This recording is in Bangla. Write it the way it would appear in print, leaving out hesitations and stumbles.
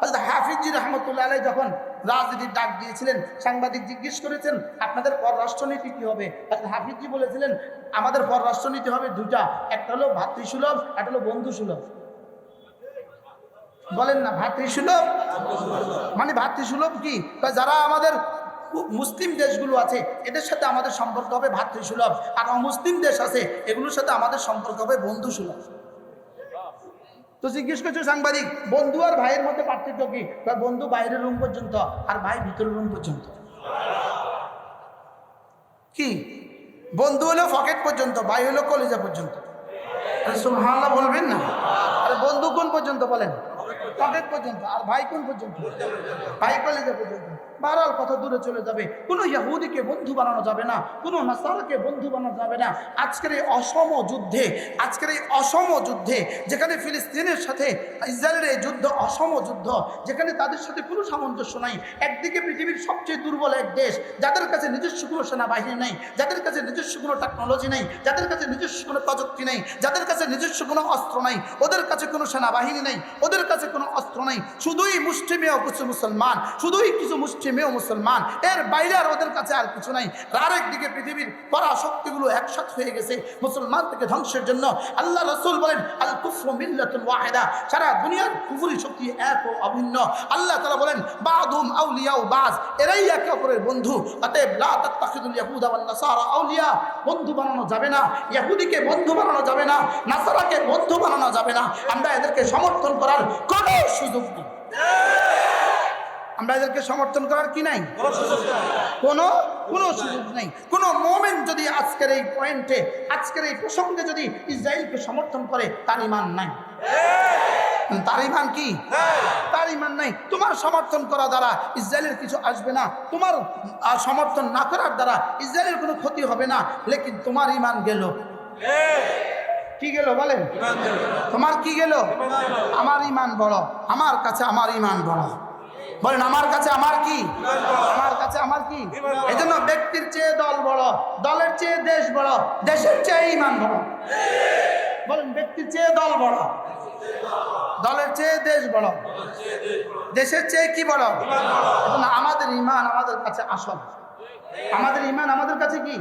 হযরত হাফিজি রহমতুল্লাহ আলাইহি যখন রাজনীতির ডাক দিয়েছিলেন, সাংবাদিক জিজ্ঞেস করেছেন আপনাদের পররাষ্ট্রনীতি কি হবে? হযরত হাফিজি বলেছিলেন আমাদের পররাষ্ট্রনীতি হবে দুটা, একটা হলো ভাতৃসুলভ, একটা হলো বন্ধুসুলভ। বলেন না ভাতৃসুলভ মানে ভাতৃসুলভ কি? যারা আমাদের মুসলিম দেশগুলো আছে এদের সাথে আমাদের সম্পর্ক হবে ভাতৃসুলভ, আর অমুসলিম দেশ আছে এগুলোর সাথে আমাদের সম্পর্ক হবে বন্ধুসুলভ। তো জিজ্ঞেস করছো সাংবাদিক বন্ধু আর ভাইয়ের মধ্যে পার্থক্য কি? বন্ধু বাইরের রুম পর্যন্ত আর ভাই ভিতরের রুম পর্যন্ত। কি বন্ধু হলো পকেট পর্যন্ত, ভাই হলো কলিজা পর্যন্ত। সুবহানাল্লাহ বলবেন না? আরে বন্ধু কোন পর্যন্ত বলেন? পকেট পর্যন্ত। আর ভাই কোন পর্যন্ত? ভাই কলিজা পর্যন্ত। বারাল কথা দূরে চলে যাবে। কোনো ইহুদিকে বন্ধু বানানো যাবে না, কোনো নাসারাকে বন্ধু বানানো যাবে না। আজকের এই অসম যুদ্ধে যেখানে ফিলিস্তিনের সাথে ইসরায়েলের এই যুদ্ধ অসম যুদ্ধ, যেখানে তাদের সাথে কোনো সামঞ্জস্য নাই। একদিকে পৃথিবীর সবচেয়ে দুর্বল এক দেশ, যাদের কাছে নিজস্ব কোনো সেনাবাহিনী নেই, যাদের কাছে নিজস্ব কোনো টেকনোলজি নেই, যাদের কাছে নিজস্ব কোনো প্রযুক্তি নেই, যাদের কাছে নিজস্ব কোনো অস্ত্র নাই, ওদের কাছে কোনো সেনাবাহিনী নেই, ওদের কাছে কোনো অস্ত্র নেই, শুধুই মুষ্টিমেয় কিছু মুসলমান, শুধুই কিছু মুষ্টিমেয় মুসলমান, এর বাইরে আর ওদের কাছে আর কিছু নাই। আরেকদিকে পৃথিবীর পরাশক্তিগুলো একসাথ হয়ে গেছে মুসলমান থেকে ধ্বংসের জন্য। আল্লাহ রাসূল বলেন আল কুফরু মিল্লাতুন ওয়াহিদা, সারা দুনিয়ার কুফরি শক্তি এক ও অভিন্ন। আল্লাহ তাআলা বলেন বাদুম আউলিয়াউ বাজ, এরাই একে অপরের বন্ধু। অতএব লা তাত্তাখিযুল ইয়াহুদা ওয়ান নাসারা আউলিয়া, বন্ধু বানানো যাবে না, ইহুদিকে বন্ধু বানানো যাবে না, নাসারাকে বন্ধু বানানো যাবে না। আমরা এদেরকে সমর্থন করার কোনো সুযোগ নেই। আমরা এদেরকে সমর্থন করার কি নাই? কোনো সুযোগ নেই। কোনো মুমিন যদি আজকের এই পয়েন্টে, আজকের এই প্রসঙ্গে যদি ইসরায়েলকে সমর্থন করে তার ঈমান নাই। তার ঈমান কি? তার ঈমান নাই। তোমার সমর্থন করা দ্বারা ইসরায়েলের কিছু আসবে না, তোমার সমর্থন না করার দ্বারা ইসরায়েলের কোনো ক্ষতি হবে না, লেকিন তোমার ঈমান গেল। কি গেল বলেন? তোমার কি গেল? আমার ঈমান বড়, আমার কাছে আমার ঈমান বড়। বলেন আমার কাছে আমার কি? আমার কাছে আমার কি? এজন্য ব্যক্তির চেয়ে দল বড়, দলের চেয়ে দেশ বড়, দেশের চেয়ে ঈমান বড়। বলেন ব্যক্তির চেয়ে দল বড়, দলের চেয়ে দেশ বড়, দেশের চেয়ে কি বড়? আমাদের ঈমান আমাদের কাছে আসল, আমাদের ঈমান আমাদের কাছে কি?